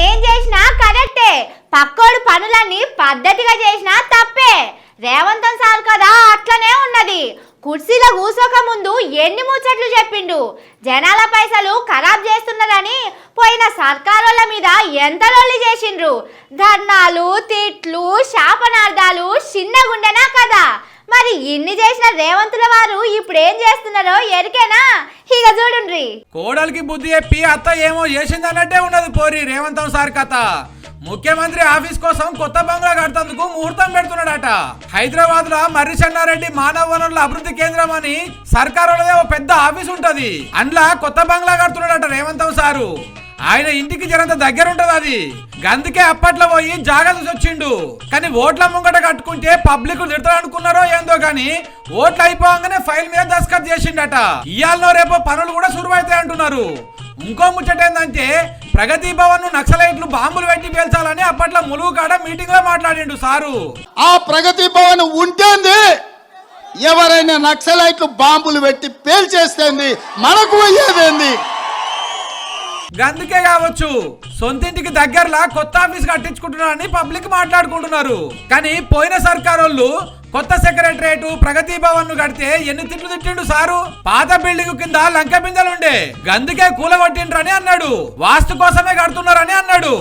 ఏం చేసినా కరెక్టే, పక్కోడు పనులన్నీ పద్ధతిగా చేసినా తప్పే. రేవంత్ సార్ కదా అట్లనే ఉన్నది. కుర్చీలో కూసోక ముందు ఎన్ని ముచ్చట్లు చెప్పిండు. జనాల పైసలు ఖరాబ్ చేస్తున్నారని పోయిన సర్కారోళ్ళ మీద ఎంత లొల్లి చేసిండ్రు. ధర్నాలు, తిట్లు, శాపనార్థాలు చిన్నగుండెనా కదా. మరి ఇన్ని చేసిన రేవంతుల వారు ఇప్పుడు ఏం చేస్తున్నారో ఎరికేనా? ఇక చూడుండ్రి. కోడలికి బుద్ధి చెప్పి అత్త ఏమో చేసింది అన్నట్టే ఉన్నది పోరి రేవంత్ సార్ కథ. ముఖ్యమంత్రి ఆఫీస్ కోసం కొత్త బంగ్లా కడతందుకు ముహూర్తం పెడుతున్నాడట. హైదరాబాద్ లో మర్రి చెన్నారెడ్డి మానవ వనరుల అభివృద్ధి కేంద్రం అని సర్కారులదే ఓ పెద్ద ఆఫీస్ ఉంటది. అందులో కొత్త బంగ్లా కడుతున్నాడట రేవంత్ సారు. ఆయన ఇంటికి జరంత దగ్గర ఉంటది అది. గందుకే అప్పట్లో పోయి జాగ్రత్త వచ్చిండు. కానీ ఓట్ల ముంగట కట్టుకుంటే పబ్లిక్ తిడతారనుకున్నారో ఏందో గాని ఓట్లు అయిపోగానే ఫైల్ మీద దస్ఖత్ చేసిండట. ఇయాల్లో రేపో పనులు కూడా సురువైతాయి అంటున్నారు. ఇంకో ముచ్చట ఏంటంటే ప్రగతి భవన్ ను నక్సలైట్లు బాంబులు పెట్టి పేల్చాలని అప్పట్లో ములుగు కాడ మీటింగ్ లో మాట్లాడిండు సారు. ఆ ప్రగతి భవన్ ఉంటేంది, ఎవరైనా నక్సలైట్లు బాంబులు పెట్టి పేల్చేస్తేంది, మనకు అయ్యేదేంది? గందుకే కావచ్చు సొంతింటికి దగ్గరలా కొత్త ఆఫీస్ కట్టించుకుంటున్నారని పబ్లిక్ మాట్లాడుకుంటున్నారు. కానీ పోయిన సర్కారోళ్ళు కొత్త సెక్రటరేట్ ప్రగతి భవన్ ను కడితే ఎన్ని తిట్లు తిట్టిండు సారు. పాత బిల్డింగ్ కింద లంక బిందెలుండే గందుకే కూలగొట్టిండ్రని అన్నాడు. వాస్తు కోసమే కడుతున్నారని అన్నాడు.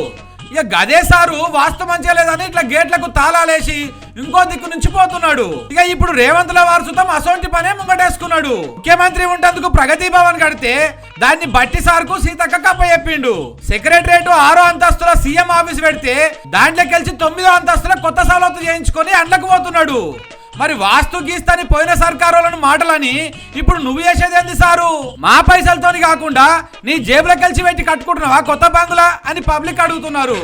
ఇక గదే సారు వాస్తు మంచిగా లేదని ఇట్లా గేట్లకు తాళాలేసి ఇంకో దిక్కు నుంచి పోతున్నాడు. ఇక ఇప్పుడు రేవంత్ల వారసుతం అసొంటి పనే ముంగటేసుకున్నాడు. ముఖ్యమంత్రి ఉండేందుకు ప్రగతి భవన్ కడితే దాన్ని బట్టి సార్కు సీతక్క కప్ప చెప్పిండు. సెక్రటరేట్ 6వ అంతస్తుల సీఎం ఆఫీస్ పెడితే దాంట్లోకి కలిసి 9వ అంతస్తుల కొత్త సవలత్తు చేయించుకొని అండ్లకు పోతున్నాడు. మరి వాస్తు గీస్తాని పోయిన సర్కారులను మాటలని ఇప్పుడు నువ్వు చేసేదేంది సారు? మా పైసలతోని కాకుండా నీ జేబులో కలిసి పెట్టి కట్టుకుంటున్నావా కొత్త బంగ్లా అని పబ్లిక్ అడుగుతున్నారు.